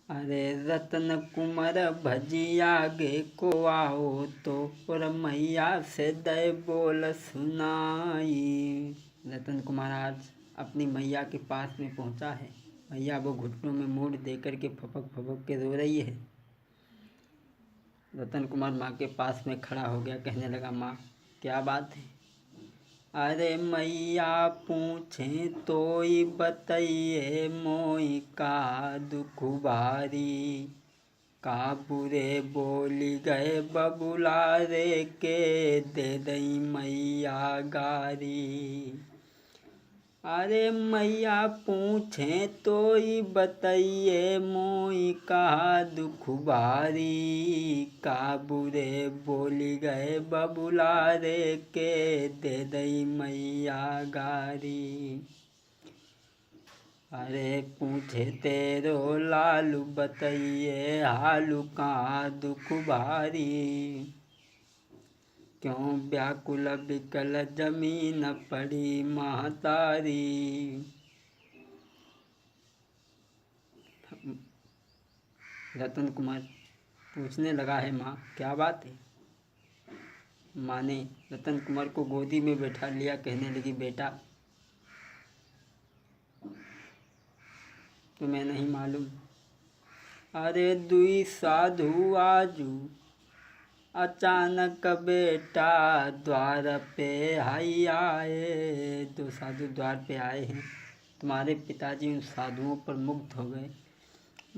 अरे रतन कुमार भजिया गे को आओ तो और मैया से दय बोल सुनाई। रतन कुमार आज अपनी मैया के पास में पहुंचा है। मैया वो घुटनों में मूड़ देकर के फपक फपक के रो रही है। रतन कुमार माँ के पास में खड़ा हो गया, कहने लगा, माँ क्या बात है? अरे मैया पूछे तो ही बताइए मोई का दुख भारी, का बुरे बोली गए बबुला रे के दे दई मैया गारी। अरे मैया पूछे तो ही बताइए मोई का दुख भारी, का बुरे बोली गए बबुला रे के दे दई मैया गारी। अरे पूछे तेरो लालू बताइए हालू का दुख भारी, क्यों व्याकुल बिकल जमीन पड़ी महतारी। रतन कुमार पूछने लगा है, माँ क्या बात है? माँ ने रतन कुमार को गोदी में बैठा लिया, कहने लगी, बेटा तुम्हें नहीं मालूम? अरे दुई साधु आजू अचानक बेटा द्वार पे हाई आए। दो साधु द्वार पे आए हैं। तुम्हारे पिताजी उन साधुओं पर मुग्ध हो गए।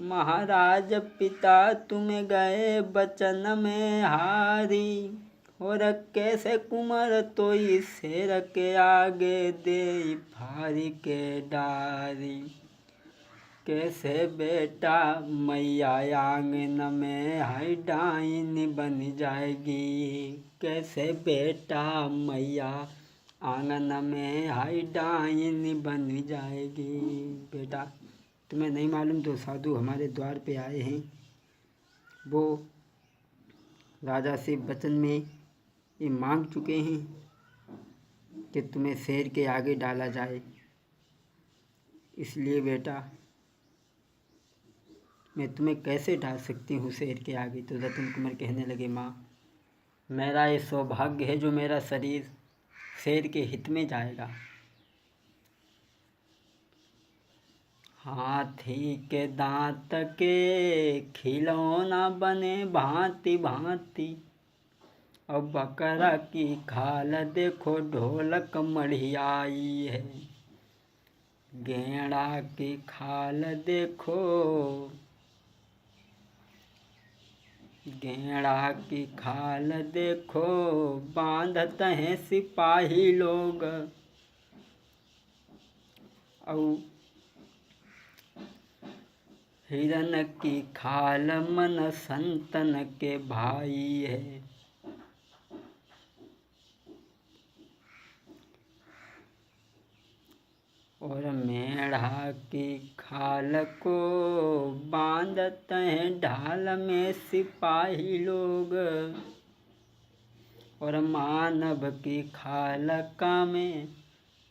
महाराज पिता तुम गए बचन में हारी, और कैसे कुंवर तो शेर के आगे दे फारी के डारी। कैसे बेटा मैया आंगन में हाई डाइन बन जाएगी, कैसे बेटा मैया आंगन में हाई डाइन बन जाएगी। बेटा तुम्हें नहीं मालूम, दो साधु हमारे द्वार पे आए हैं। वो राजा से वचन में ये मांग चुके हैं कि तुम्हें शेर के आगे डाला जाए। इसलिए बेटा मैं तुम्हें कैसे डाल सकती हूँ शेर के आगे? तो रतन कुमार कहने लगे, माँ मेरा ये सौभाग्य है जो मेरा शरीर शेर के हित में जाएगा। हाथी के दांत के खिलौना बने भांति भांति, और बकरा की खाल देखो ढोलक मढ़ियाई है। गेंड़ा की खाल देखो, गेंड़ा की खाल देखो बांधते हैं सिपाही लोग, और हिरन की खाल मन संतन के भाई है। और मेढ़ा की खाल को बांधते हैं ढाल में सिपाही लोग, और मानव की खाल का में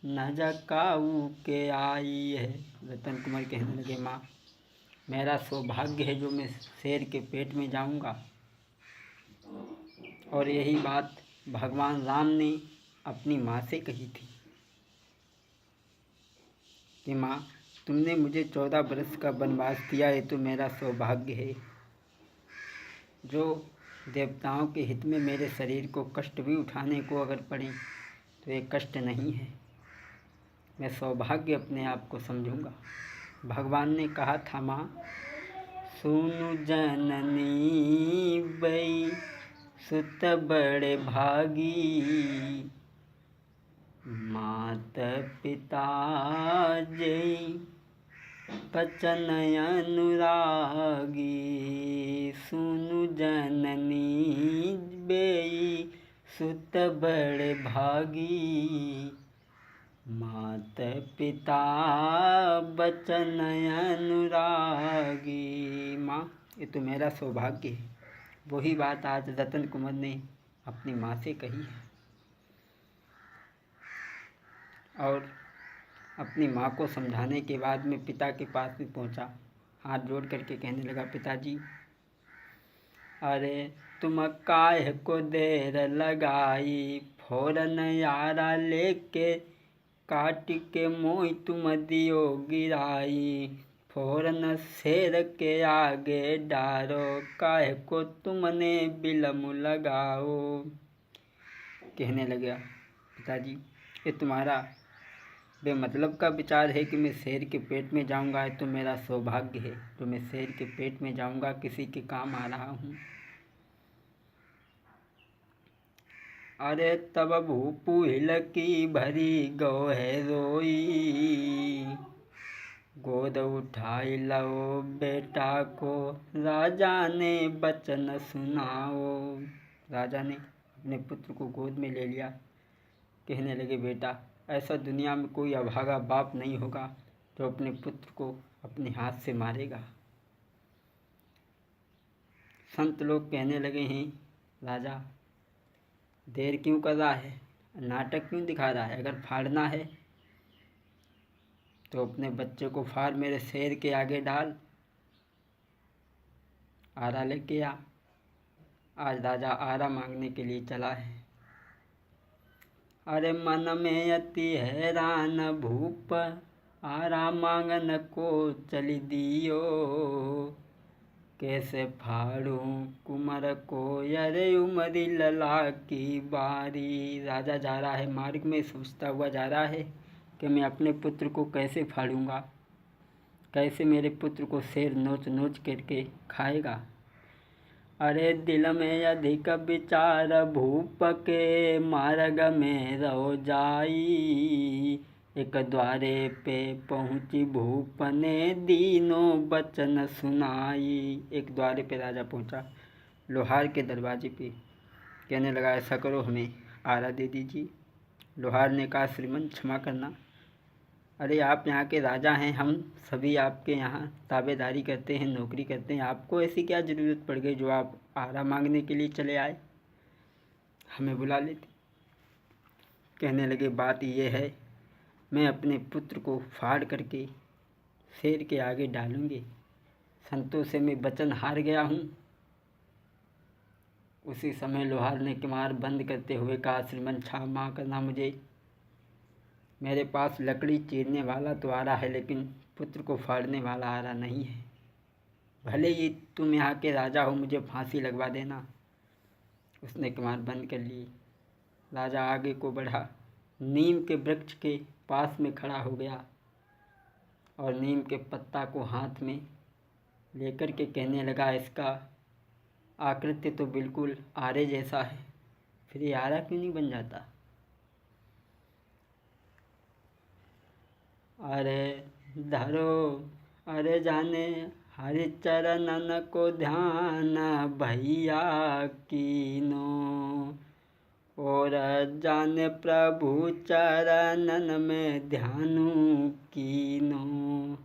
न जकाऊ के आई है। रतन कुमार कहने लगे, माँ मेरा सौभाग्य है जो मैं शेर के पेट में जाऊंगा। और यही बात भगवान राम ने अपनी माँ से कही थी कि माँ तुमने मुझे 14 वर्ष का वनवास दिया है तो मेरा सौभाग्य है। जो देवताओं के हित में मेरे शरीर को कष्ट भी उठाने को अगर पड़े तो ये कष्ट नहीं है, मैं सौभाग्य अपने आप को समझूंगा। भगवान ने कहा था, माँ सुनु जननी बई सुत बड़े भागी, मात पिता जय बचन अनुरागी। सुनु जननी बेई सुत बड़े भागी, मात पिता बचन अनुरागी। माँ ये तो मेरा सौभाग्य है। वही बात आज रतन कुमार ने अपनी माँ से कही है, और अपनी माँ को समझाने के बाद मैं पिता के पास भी पहुँचा। हाथ जोड़ करके कहने लगा, पिताजी अरे तुम काहे को देर लगाई, फौरन यारा लेके काट के मोई तुम दियो गिराई, फौरन शेर के आगे डारो, काहे को तुमने बिलम लगाओ। कहने लगा, पिताजी ये तुम्हारा बेमतलब का विचार है कि मैं शेर के पेट में जाऊंगा। तो मेरा सौभाग्य है तो मैं शेर के पेट में जाऊंगा, किसी के काम आ रहा हूँ। अरे तब भूपुहिल की भरी गो है रोई, गोद उठाई लो बेटा को, राजा ने बचन सुनाओ। राजा ने अपने पुत्र को गोद में ले लिया। कहने लगे, बेटा ऐसा दुनिया में कोई अभागा बाप नहीं होगा जो अपने पुत्र को अपने हाथ से मारेगा। संत लोग कहने लगे हैं, राजा देर क्यों कर रहा है, नाटक क्यों दिखा रहा है? अगर फाड़ना है तो अपने बच्चे को फाड़ मेरे शेर के आगे डाल, आरा लेके आ। आज राजा आरा मांगने के लिए चला है। अरे मन में अति हैरान भूप, आरा मांगन को चली दियो, कैसे फाड़ूं कुमर को, अरे उमरी लला की बारी। राजा जा रहा है, मार्ग में सोचता हुआ जा रहा है कि मैं अपने पुत्र को कैसे फाड़ूंगा, कैसे मेरे पुत्र को शेर नोच नोच करके खाएगा। अरे दिल में अधिक विचार भूप के, मार्ग में रहो जाई, एक द्वारे पे पहुँची भूप ने, दीनों बचन सुनाई। एक द्वारे पे राजा पहुँचा, लोहार के दरवाजे पे। कहने लगा, ऐसा करो हमें आरा दे दीजिए। लोहार ने कहा, श्रीमान क्षमा करना, अरे आप यहाँ के राजा हैं, हम सभी आपके यहाँ ताबेदारी करते हैं, नौकरी करते हैं, आपको ऐसी क्या ज़रूरत पड़ गई जो आप आरा मांगने के लिए चले आए, हमें बुला लेते। कहने लगे, बात ये है, मैं अपने पुत्र को फाड़ करके शेर के आगे डालूंगी, संतों से मैं वचन हार गया हूँ। उसी समय लोहार ने किमार बंद करते हुए कहा, श्रीमान क्षमा करना मुझे, मेरे पास लकड़ी चीरने वाला तो आ रहा है लेकिन पुत्र को फाड़ने वाला आ रहा नहीं है। भले ही तुम यहाँ के राजा हो, मुझे फांसी लगवा देना। उसने किमार बंद कर ली। राजा आगे को बढ़ा, नीम के वृक्ष के पास में खड़ा हो गया और नीम के पत्ता को हाथ में लेकर के कहने लगा, इसका आकृति तो बिल्कुल आरे जैसा है, फिर ये आरा क्यों नहीं बन जाता? अरे धरो अरे जाने हरिचरणन को ध्यान, भैया कीनो, और जाने प्रभु चरणन में ध्यानु कीनो।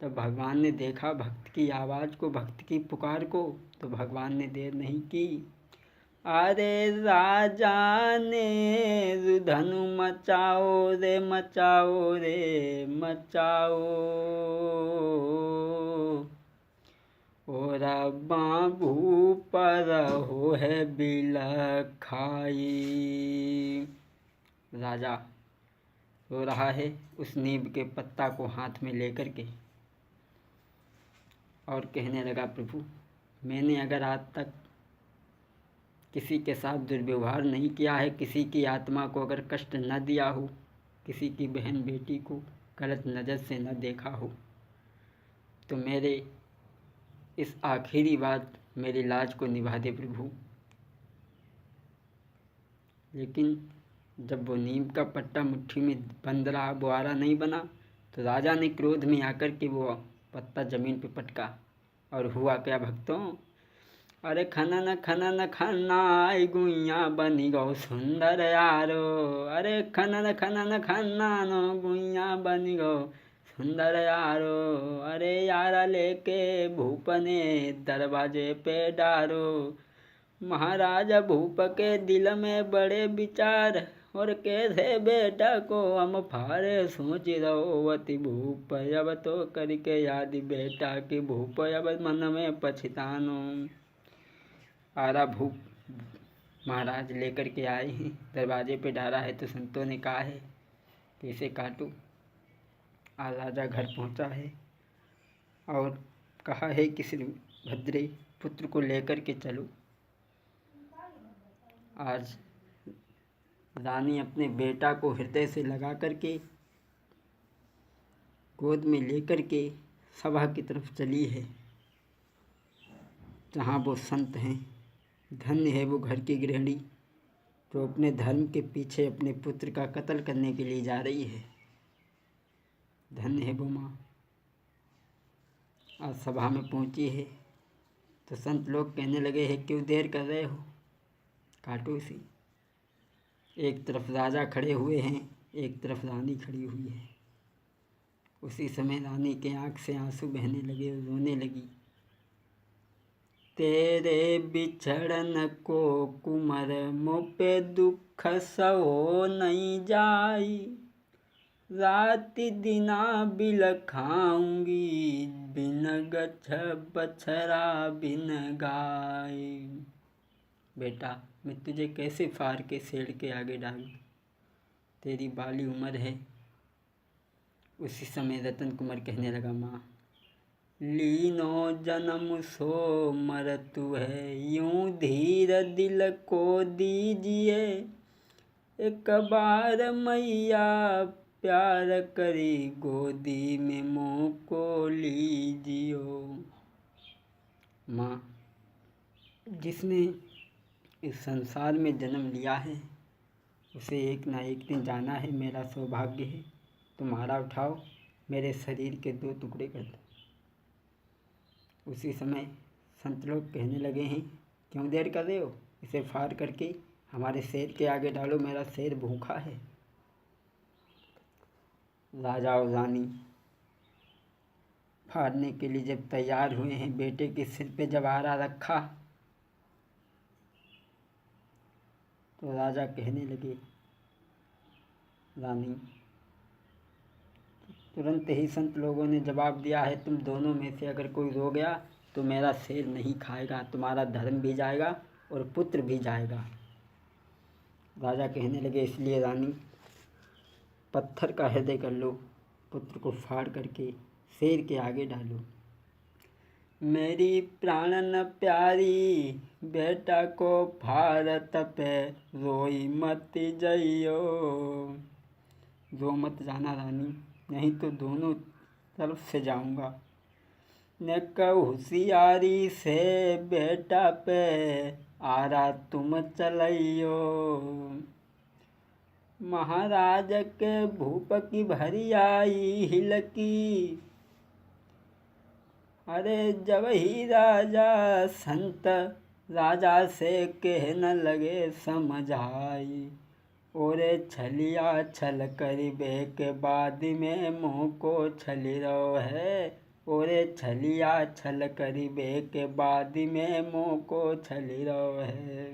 तो भगवान ने देखा भक्त की आवाज़ को, भक्त की पुकार को, तो भगवान ने देर नहीं की। अरे राजा ने रुधनु मचाओ रे मचाओ रे मचाओ, और बाबू पर हो है बिल खाई। राजा रो रहा है उस नीम के पत्ता को हाथ में लेकर के और कहने लगा, प्रभु मैंने अगर आज तक किसी के साथ दुर्व्यवहार नहीं किया है, किसी की आत्मा को अगर कष्ट न दिया हो, किसी की बहन बेटी को गलत नज़र से न देखा हो, तो मेरे इस आखिरी बात मेरी लाज को निभा दे प्रभु। लेकिन जब वो नीम का पट्टा मुट्ठी में बंद रहा, वो आरा नहीं बना, तो राजा ने क्रोध में आकर के वो पत्ता ज़मीन पे पटका। और हुआ क्या भक्तों? अरे खनन खनन खन्नाई गुइया बनी गौ सुंदर यारो, अरे खनन खनन खन्नानो गुइया बनी गौ सुंदर यारो, अरे यारा लेके भूप ने दरवाजे पे डारो। महाराज भूप के दिल में बड़े विचार, और कैसे बेटा को हम फारे सोच रहो अति भूप अब तो करके याद बेटा की भूप अब मन में पछतानो। आरा भूप महाराज लेकर के आए हैं, दरवाजे पे डाला है तो संतों ने कहा है कि इसे काटो। आज राजा घर पहुंचा है और कहा है कि श्री भद्रे पुत्र को लेकर के चलो। आज रानी अपने बेटा को हृदय से लगा करके गोद में लेकर के सभा की तरफ चली है, जहाँ वो संत हैं। धन्य है वो घर की गृहिणी जो अपने धर्म के पीछे अपने पुत्र का कत्ल करने के लिए जा रही है। धन्य है वो माँ। आज सभा में पहुँची है तो संत लोग कहने लगे हैं क्यों देर कर रहे हो, काटो इसे। एक तरफ राजा खड़े हुए हैं, एक तरफ रानी खड़ी हुई है। उसी समय रानी के आँख से आंसू बहने लगे और रोने लगी। तेरे बिछड़न को कुमर मुँह पे दुख सहो नहीं जाई, रात दिना बिल खाऊंगी बिन गछ बछरा बिन गाय। बेटा मैं तुझे कैसे फाड़ के शेर के आगे डालूं, तेरी बाली उम्र है। उसी समय रतन कुमार कहने लगा माँ लीनो जन्म सो मरतु है, यूं धीर दिल को दीजिए, एक बार मैया प्यार करी गोदी में मुँह को लीजियो। माँ जिसने इस संसार में जन्म लिया है उसे एक ना एक दिन जाना है। मेरा सौभाग्य है, तुम्हारा उठाओ मेरे शरीर के 2 टुकड़े कर दो। उसी समय संत लोग कहने लगे हैं क्यों देर कर रहे हो, इसे फाड़ करके हमारे शेर के आगे डालो, मेरा शेर भूखा है। राजा और रानी फाड़ने के लिए जब तैयार हुए हैं, बेटे के सिर पे जब आरा रखा तो राजा कहने लगे रानी। तुरंत ही संत लोगों ने जवाब दिया है तुम दोनों में से अगर कोई रो गया तो मेरा शेर नहीं खाएगा, तुम्हारा धर्म भी जाएगा और पुत्र भी जाएगा। राजा कहने लगे इसलिए रानी पत्थर का हृदय कर लो, पुत्र को फाड़ करके शेर के आगे डालो। मेरी प्राणन प्यारी बेटा को फाड़त पे रोई मत जइयो। रो मत जाना रानी, नहीं तो दोनों तरफ से जाऊंगा। न होशियारी से बेटा पे आरा तुम चलइयो। महाराज के भूप की भरी आई हिलकी, अरे जब ही राजा संत राजा से कहने लगे समझ आई। ओरे छलिया छल करिबे के बाद में मुँह को छली रहो है। ओरे छलिया छल करिबे के बाद में मुँह को छली रहो है।